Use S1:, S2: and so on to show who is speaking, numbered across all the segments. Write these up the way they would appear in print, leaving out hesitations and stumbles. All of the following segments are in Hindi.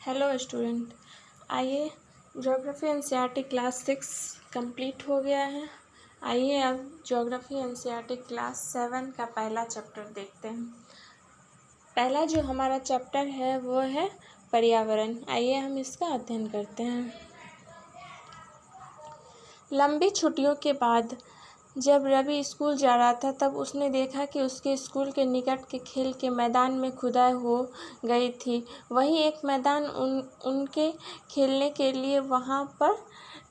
S1: हेलो स्टूडेंट, आइए ज्योग्राफी एनसीईआरटी क्लास 6 कंप्लीट हो गया है। आइए अब ज्योग्राफी एनसीईआरटी क्लास 7 का पहला चैप्टर देखते हैं। पहला जो हमारा चैप्टर है वो है पर्यावरण। आइए हम इसका अध्ययन करते हैं। लंबी छुट्टियों के बाद जब रवि स्कूल जा रहा था तब उसने देखा कि उसके स्कूल के निकट के खेल के मैदान में खुदाई हो गई थी। वही एक मैदान उनके खेलने के लिए वहाँ पर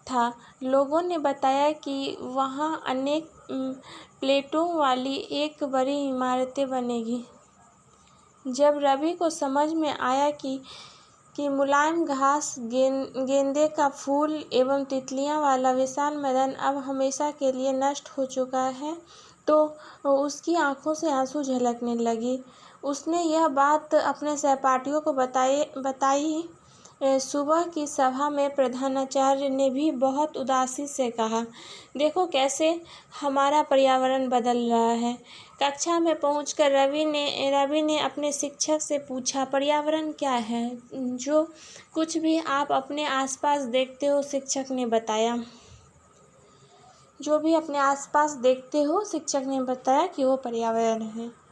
S1: था। लोगों ने बताया कि वहाँ अनेक प्लेटों वाली एक बड़ी इमारतें बनेगी। जब रवि को समझ में आया कि मुलायम घास, गेंदे का फूल एवं तितलियां वाला विशाल मैदान अब हमेशा के लिए नष्ट हो चुका है, तो उसकी आंखों से आंसू झलकने लगी। उसने यह बात अपने सहपाठियों को बताई। सुबह की सभा में प्रधानाचार्य ने भी बहुत उदासी से कहा, देखो कैसे हमारा पर्यावरण बदल रहा है। कक्षा में पहुंचकर रवि ने अपने शिक्षक से पूछा, पर्यावरण क्या है? जो कुछ भी आप अपने आसपास देखते हो, शिक्षक ने बताया। जो भी अपने आसपास देखते हो, शिक्षक ने बताया कि वो पर्यावरण है।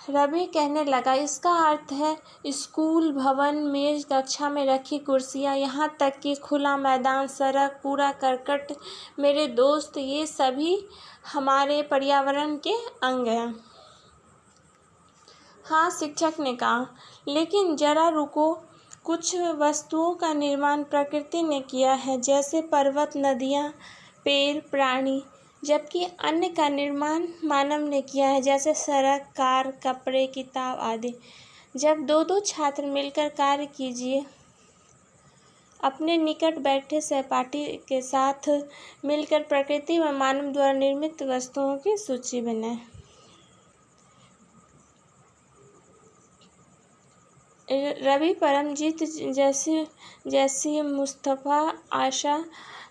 S1: रवि कहने लगा, इसका अर्थ है स्कूल, भवन, मेज, कक्षा में रखी कुर्सियाँ, यहाँ तक कि खुला मैदान, सड़क, कूड़ा करकट, मेरे दोस्त, ये सभी हमारे पर्यावरण के अंग हैं। हाँ, शिक्षक ने कहा, लेकिन जरा रुको, कुछ वस्तुओं का निर्माण प्रकृति ने किया है, जैसे पर्वत, नदियाँ, पेड़, प्राणी, जबकि अन्य का निर्माण मानव ने किया है, जैसे सड़क, कार, कपड़े, किताब आदि। जब दो छात्र मिलकर कार्य कीजिए। अपने निकट बैठे सहपाठी के साथ मिलकर प्रकृति व मानव द्वारा निर्मित वस्तुओं की सूची बनाएं। रवि, परमजीत जैसी मुस्तफ़ा, आशा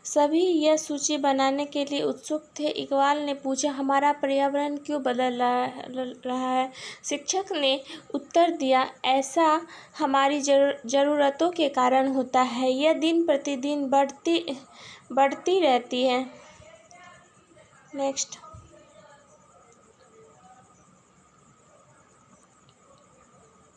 S1: सभी यह सूची बनाने के लिए उत्सुक थे। इकबाल ने पूछा, हमारा पर्यावरण क्यों बदल रहा है? शिक्षक ने उत्तर दिया, ऐसा हमारी ज़रूरतों के कारण होता है। यह दिन प्रतिदिन बढ़ती रहती है। नेक्स्ट,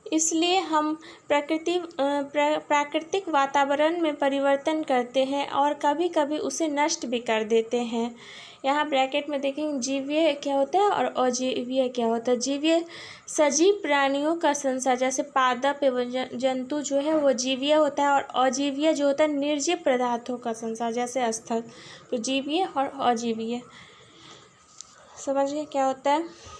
S1: इसलिए हम प्राकृतिक वातावरण में परिवर्तन करते हैं और कभी कभी उसे नष्ट भी कर देते हैं। यहाँ ब्रैकेट में देखेंगे जीवीय क्या होता है और अजीवीय क्या होता है। जीवीय सजीव प्राणियों का संसार, जैसे पादप एवं जंतु जो है वो जीवीय होता है, और अजीवीय जो होता है निर्जीव पदार्थों का संसार, जैसे स्थल। तो जीवीय और अजीवीय समझिए क्या होता है।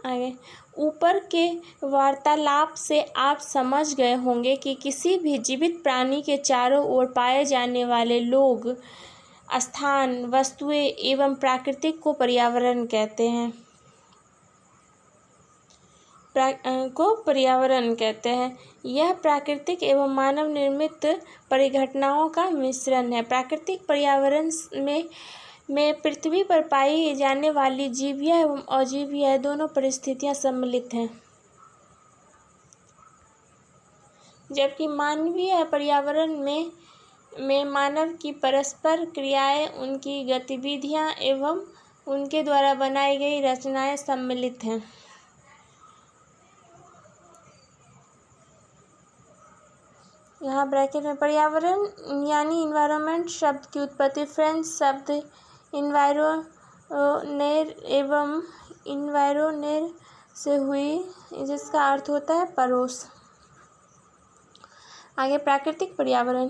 S1: आगे, ऊपर के वार्तालाप से आप समझ गए होंगे कि किसी भी जीवित प्राणी के चारों ओर पाए जाने वाले लोग, स्थान, वस्तुएं एवं प्राकृतिक को पर्यावरण कहते हैं। यह प्राकृतिक एवं मानव निर्मित परिघटनाओं का मिश्रण है। प्राकृतिक पर्यावरण में पृथ्वी पर पाई जाने वाली जीवीय एवं अजीवीय दोनों परिस्थितियां सम्मिलित हैं, जबकि मानवीय पर्यावरण में मानव की परस्पर क्रियाएं, उनकी गतिविधियां एवं उनके द्वारा बनाई गई रचनाएं सम्मिलित हैं। यहाँ ब्रैकेट में पर्यावरण यानी इन्वायरमेंट शब्द की उत्पत्ति फ्रेंच शब्द इन्वायरोनेर से हुई, जिसका अर्थ होता है पड़ोस। आगे, प्राकृतिक पर्यावरण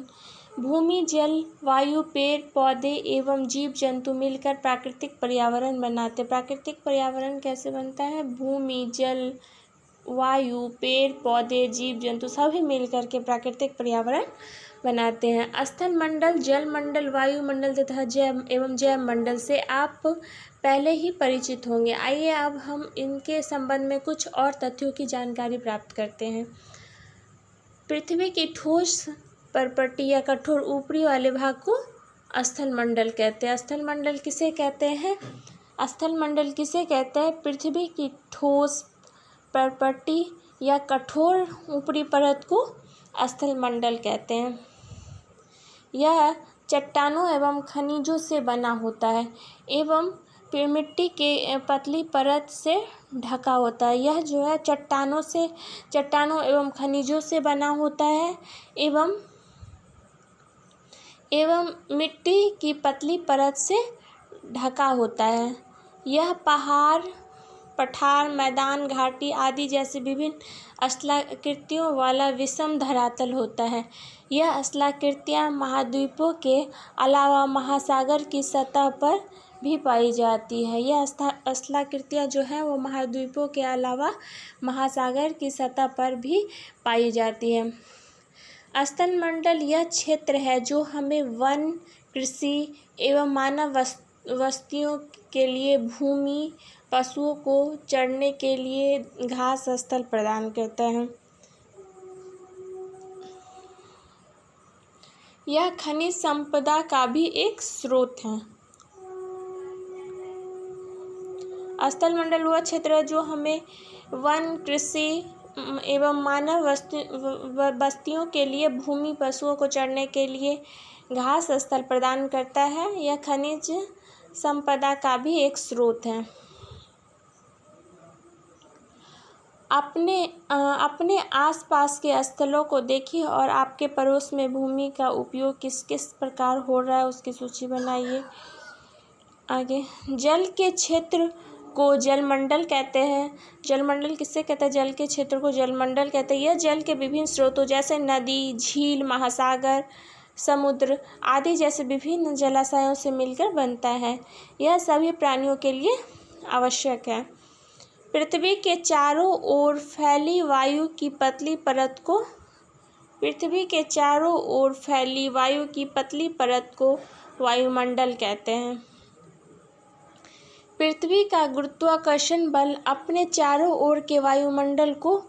S1: भूमि, जल, वायु, पेड़ पौधे एवं जीव जंतु मिलकर प्राकृतिक पर्यावरण बनाते। प्राकृतिक पर्यावरण कैसे बनता है? भूमि, जल, वायु, पेड़ पौधे, जीव जंतु सभी मिलकर के प्राकृतिक पर्यावरण बनाते हैं। स्थल मंडल, जल मंडल, वायुमंडल तथा जैव मंडल से आप पहले ही परिचित होंगे। आइए अब हम इनके संबंध में कुछ और तथ्यों की जानकारी प्राप्त करते हैं। पृथ्वी की ठोस परपट्टी या कठोर ऊपरी वाले भाग को स्थल मंडल कहते हैं। स्थल मंडल किसे कहते हैं? स्थल मंडल किसे कहते हैं? पृथ्वी की ठोस परपट्टी या कठोर ऊपरी परत को स्थलमंडल कहते हैं। यह चट्टानों एवं खनिजों से बना होता है एवं फिर मिट्टी के पतली परत से ढका होता है। यह जो है चट्टानों एवं खनिजों से बना होता है एवं मिट्टी की पतली परत से ढका होता है। यह पहाड़, पठार, मैदान, घाटी आदि जैसे विभिन्न स्थलाकृतियों वाला विषम धरातल होता है। यह स्थलाकृतियाँ महाद्वीपों के अलावा महासागर की सतह पर भी पाई जाती है। यह स्थलाकृतियाँ जो हैं वो महाद्वीपों के अलावा महासागर की सतह पर भी पाई जाती है। स्थलमंडल यह क्षेत्र है जो हमें वन, कृषि एवं मानव वस्तियों के लिए भूमि, पशुओं को चरने के लिए घास स्थल प्रदान करता है। यह खनिज संपदा का भी एक स्रोत है। स्थलमंडल वह क्षेत्र है जो हमें वन, कृषि एवं मानव बस्तियों के लिए भूमि, पशुओं को चरने के लिए घास स्थल प्रदान करता है। यह खनिज संपदा का भी एक स्रोत है। अपने आसपास के स्थलों को देखिए और आपके पड़ोस में भूमि का उपयोग किस किस प्रकार हो रहा है उसकी सूची बनाइए। आगे, जल के क्षेत्र को जलमंडल कहते हैं। जलमंडल किससे कहते हैं? जल के क्षेत्र को जलमंडल कहते हैं। यह जल के विभिन्न स्रोतों जैसे नदी, झील, महासागर, समुद्र आदि जैसे विभिन्न जलाशयों से मिलकर बनता है। यह सभी प्राणियों के लिए आवश्यक है। पृथ्वी के चारों ओर फैली वायु की पतली परत को वायुमंडल कहते हैं। पृथ्वी का गुरुत्वाकर्षण बल अपने चारों ओर के वायुमंडल को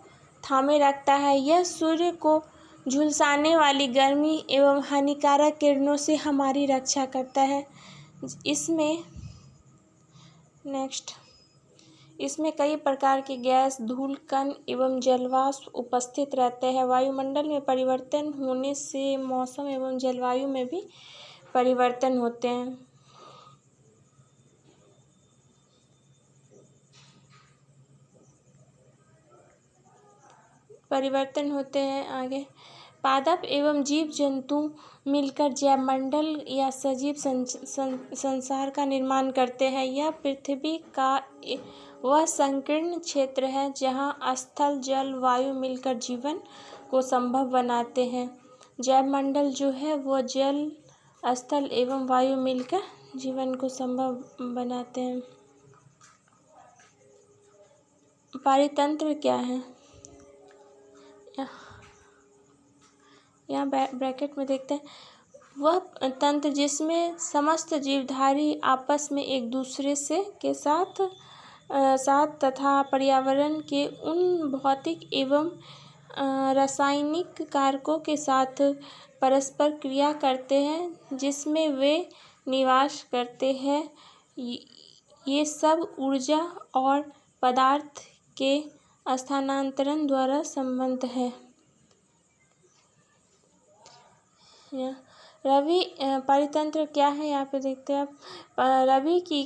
S1: थामे रखता है। यह सूर्य को झुलसाने वाली गर्मी एवं हानिकारक किरणों से हमारी रक्षा करता है। इसमें कई प्रकार के गैस, धूल कण एवं जलवाष्प उपस्थित रहते हैं। वायुमंडल में परिवर्तन होने से मौसम एवं जलवायु में भी परिवर्तन होते हैं। आगे, पादप एवं जीव जंतु मिलकर जैवमंडल या सजीव संसार का निर्माण करते हैं। यह पृथ्वी का वह संकीर्ण क्षेत्र है जहाँ स्थल, जल, वायु मिलकर जीवन को संभव बनाते हैं। जैवमंडल जो है वो जल, स्थल एवं वायु मिलकर जीवन को संभव बनाते हैं। पारितंत्र क्या है? यहाँ ब्रैकेट में देखते हैं, वह तंत्र जिसमें समस्त जीवधारी आपस में एक दूसरे के साथ तथा पर्यावरण के उन भौतिक एवं रासायनिक कारकों के साथ परस्पर क्रिया करते हैं जिसमें वे निवास करते हैं। ये सब ऊर्जा और पदार्थ के स्थानांतरण द्वारा संबद्ध है। रवि पारितंत्र क्या है यहाँ पे देखते हैं आप। रवि की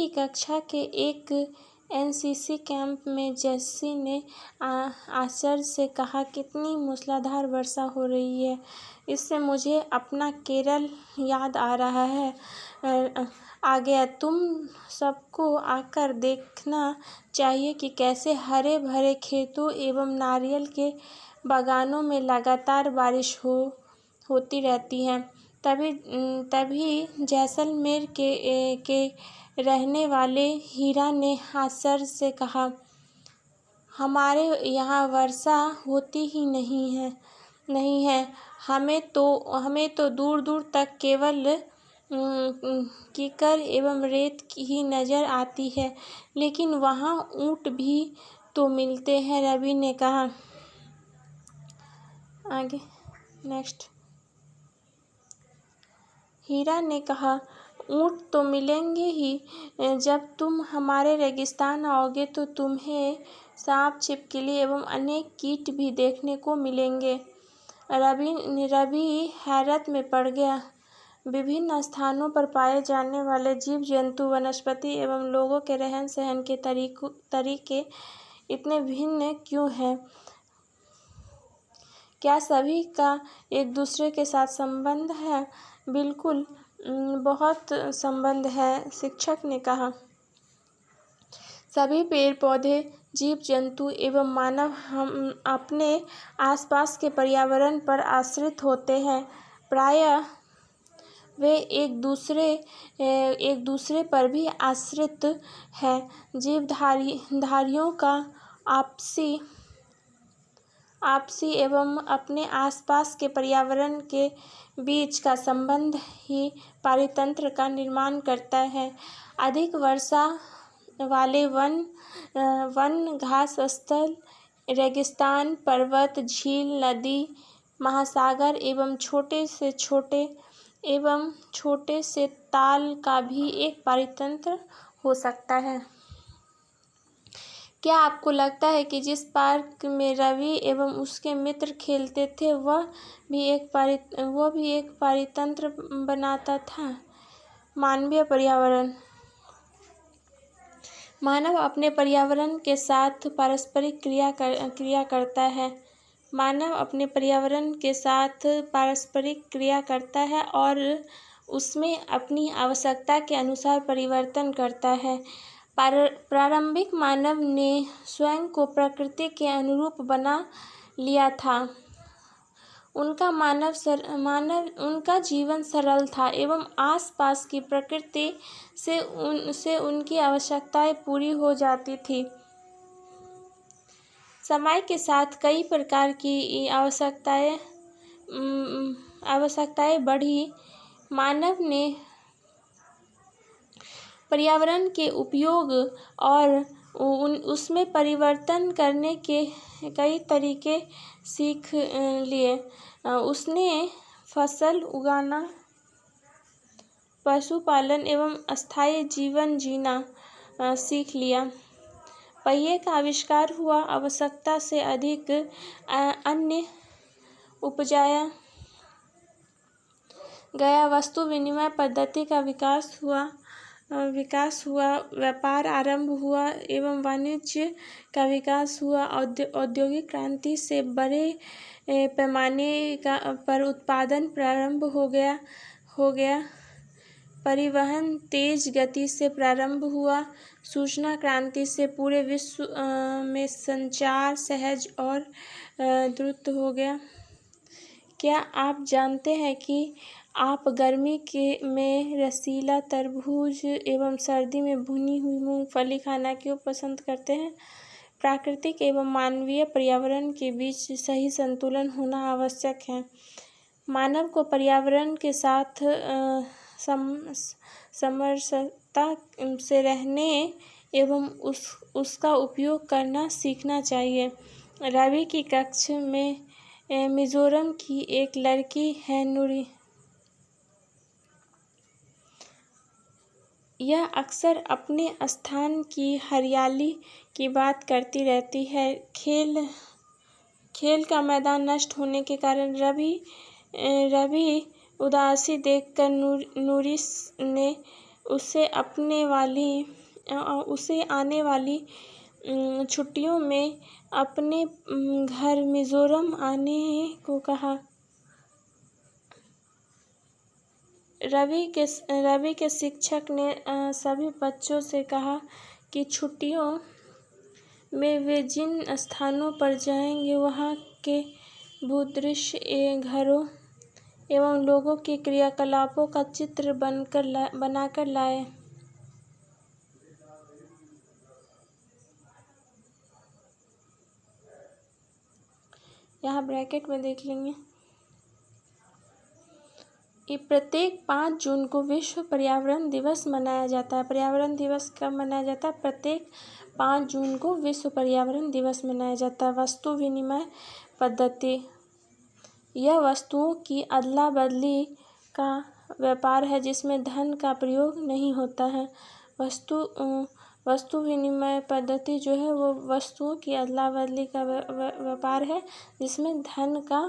S1: कक्षा के एक एनसीसी कैंप में जेस्सी ने आश्चर्य से कहा, कितनी मूसलाधार वर्षा हो रही है, इससे मुझे अपना केरल याद आ रहा है। आ गया। तुम सबको आकर देखना चाहिए कि कैसे हरे भरे खेतों एवं नारियल के बागानों में लगातार बारिश होती रहती है। तभी जैसलमेर के रहने वाले हीरा ने आश्चर्य से कहा, हमारे यहाँ वर्षा होती ही नहीं है। हमें तो दूर दूर तक केवल कीकर एवं रेत ही नजर आती है, लेकिन वहाँ ऊँट भी तो मिलते हैं, रवि ने कहा। आगे नेक्स्ट, हीरा ने कहा, ऊँट तो मिलेंगे ही। जब तुम हमारे रेगिस्तान आओगे तो तुम्हें सांप, छिपकली एवं अनेक कीट भी देखने को मिलेंगे। रवि हैरत में पड़ गया। विभिन्न स्थानों पर पाए जाने वाले जीव जंतु, वनस्पति एवं लोगों के रहन सहन के तरीके इतने भिन्न क्यों हैं? क्या सभी का एक दूसरे के साथ संबंध है? बिल्कुल, बहुत संबंध है, शिक्षक ने कहा। सभी पेड़ पौधे, जीव जंतु एवं मानव हम अपने आसपास के पर्यावरण पर आश्रित होते हैं। प्रायः वे एक दूसरे पर भी आश्रित हैं। जीवधारियों का आपसी एवं अपने आसपास के पर्यावरण के बीच का संबंध ही पारितंत्र का निर्माण करता है। अधिक वर्षा वाले वन, घास स्थल, रेगिस्तान, पर्वत, झील, नदी, महासागर एवं छोटे से ताल का भी एक पारितंत्र हो सकता है। क्या आपको लगता है कि जिस पार्क में रवि एवं उसके मित्र खेलते थे वह भी एक पारितंत्र बनाता था? मानवीय पर्यावरण। मानव अपने पर्यावरण के साथ पारस्परिक क्रिया करता है। मानव अपने पर्यावरण के साथ पारस्परिक क्रिया करता है और उसमें अपनी आवश्यकता के अनुसार परिवर्तन करता है। प्रारंभिक मानव ने स्वयं को प्रकृति के अनुरूप बना लिया था। उनका जीवन सरल था एवं आसपास की प्रकृति से उनकी आवश्यकताएं पूरी हो जाती थी। समय के साथ कई प्रकार की आवश्यकताएं बढ़ी। मानव ने पर्यावरण के उपयोग और उसमें परिवर्तन करने के कई तरीके सीख लिए। उसने फसल उगाना, पशुपालन एवं अस्थायी जीवन जीना सीख लिया। पहिए का आविष्कार हुआ, आवश्यकता से अधिक अन्न उपजाया गया, वस्तु विनिमय पद्धति का विकास हुआ, व्यापार आरंभ हुआ एवं वाणिज्य का विकास हुआ। औद्योगिक क्रांति से बड़े पैमाने पर उत्पादन प्रारंभ हो गया। परिवहन तेज गति से प्रारंभ हुआ। सूचना क्रांति से पूरे विश्व में संचार सहज और द्रुत हो गया। क्या आप जानते हैं कि आप गर्मी में रसीला तरबूज एवं सर्दी में भुनी हुई मूंगफली खाना क्यों पसंद करते हैं? प्राकृतिक एवं मानवीय पर्यावरण के बीच सही संतुलन होना आवश्यक है। मानव को पर्यावरण के साथ समरसता से रहने एवं उसका उपयोग करना सीखना चाहिए। रवि की कक्षा में मिजोरम की एक लड़की है नूरी। यह अक्सर अपने स्थान की हरियाली की बात करती रहती है। खेल का मैदान नष्ट होने के कारण रवि उदासी देखकर नूरी ने उसे आने वाली छुट्टियों में अपने घर मिजोरम आने को कहा। रवि के शिक्षक ने सभी बच्चों से कहा कि छुट्टियों में वे जिन स्थानों पर जाएंगे वहाँ के भूदृश्य, घरों एवं लोगों के क्रियाकलापों का चित्र बनाकर लाए। यहाँ ब्रैकेट में देख लेंगे। प्रत्येक 5 जून को विश्व पर्यावरण दिवस मनाया जाता है। पर्यावरण दिवस कब मनाया जाता है? प्रत्येक 5 जून को विश्व पर्यावरण दिवस मनाया जाता है। वस्तु विनिमय पद्धति। यह वस्तुओं की अदला बदली का व्यापार है जिसमें धन का प्रयोग नहीं होता है। वस्तु विनिमय पद्धति जो है वो वस्तुओं की अदला बदली का व्यापार है जिसमें धन का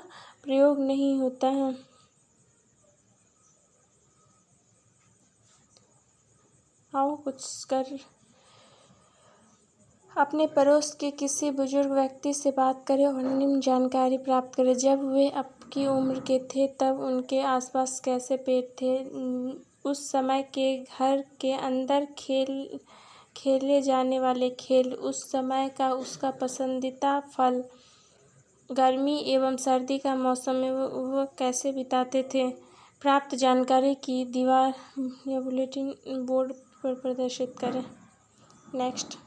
S1: प्रयोग नहीं होता है। आओ कुछ कर अपने पड़ोस के किसी बुजुर्ग व्यक्ति से बात करें और निम्न जानकारी प्राप्त करें। जब वे आपकी उम्र के थे तब उनके आसपास कैसे पेड़ थे? उस समय के घर के अंदर खेले जाने वाले खेल, उस समय का उसका पसंदीदा फल, गर्मी एवं सर्दी का मौसम में वो कैसे बिताते थे? प्राप्त जानकारी की दीवार या बुलेटिन बोर्ड पर प्रदर्शित करें। नेक्स्ट,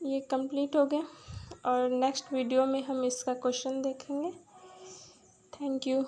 S1: ये कंप्लीट हो गया और नेक्स्ट वीडियो में हम इसका क्वेश्चन देखेंगे। Thank you.